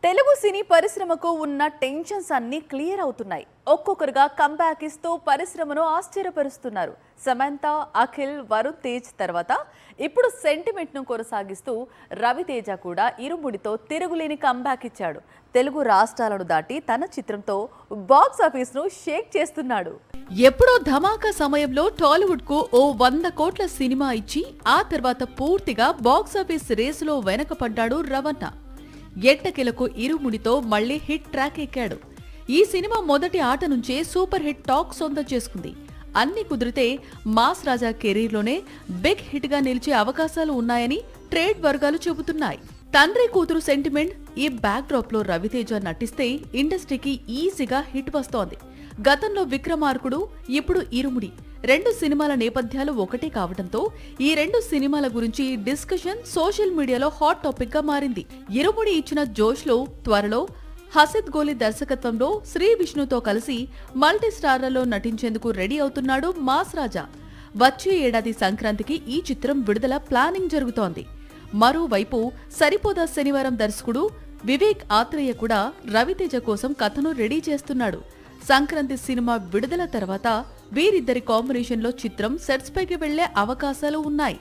తెలుగు సినీ పరిశ్రమకు ఉన్న టెన్షన్స్ అన్ని క్లియర్ అవుతున్నాయి. ఒక్కొక్కరుగా కంబ్యాక్ ఇస్తూ పరిశ్రమను ఆశ్చర్యపరుస్తున్నారు. సమంత, అఖిల్, వరుణ్ తేజ్ తర్వాత ఇప్పుడు సెంటిమెంట్ ను కొనసాగిస్తూ రవితేజ కూడా ఇరుముడితో తిరుగులేని కంబ్యాక్ ఇచ్చాడు. తెలుగు రాష్ట్రాలను దాటి తన చిత్రంతో బాక్స్ ఆఫీస్ ను షేక్ చేస్తున్నాడు. ఎప్పుడో ధమాకా సమయంలో టాలీవుడ్ కు ఓ 100 కోట్ల సినిమా ఇచ్చి ఆ తర్వాత పూర్తిగా బాక్స్ ఆఫీస్ రేసులో వెనకపడ్డాడు రవణ. ఎట్టకేలకు ఇరుముడితో మళ్లీ హిట్ ట్రాక్ ఎక్కాడు. ఈ సినిమా మొదటి ఆట నుంచే సూపర్ హిట్ టాక్ సొంతం చేసుకుంది. అన్ని కుదిరితే మాస్ రాజా కెరీర్లోనే బిగ్ హిట్ గా నిలిచే అవకాశాలు ఉన్నాయని ట్రేడ్ వర్గాలు చెబుతున్నాయి. తండ్రి కూతురు సెంటిమెంట్ ఈ బ్యాక్ డ్రాప్ లో రవితేజ నటిస్తే ఇండస్ట్రీకి ఈజీగా హిట్ వస్తోంది. గతంలో విక్రమార్కుడు, ఇప్పుడు ఇరుముడి రెండు సినిమాల నేపథ్యాలు ఒకటే కావడంతో ఈ రెండు సినిమాల గురించి డిస్కషన్ సోషల్ మీడియాలో హాట్ టాపిక్ గా మారింది. ఇరుముడి ఇచ్చిన జోష్ లో త్వరలో హసిద్ గోలి దర్శకత్వంలో శ్రీ విష్ణుతో కలిసి మల్టీ స్టార్లలో నటించేందుకు రెడీ అవుతున్నాడు మాస్ రాజా. వచ్చే ఏడాది సంక్రాంతికి ఈ చిత్రం విడుదల ప్లానింగ్ జరుగుతోంది. మరోవైపు సరిపోదా శనివారం దర్శకుడు వివేక్ ఆత్రేయ కూడా రవితేజ కోసం కథను రెడీ చేస్తున్నాడు. సంక్రాంతి సినిమా విడుదల తర్వాత వీరిద్దరి కాంబినేషన్లో చిత్రం సెట్స్ పైకి వెళ్లే అవకాశాలు ఉన్నాయి.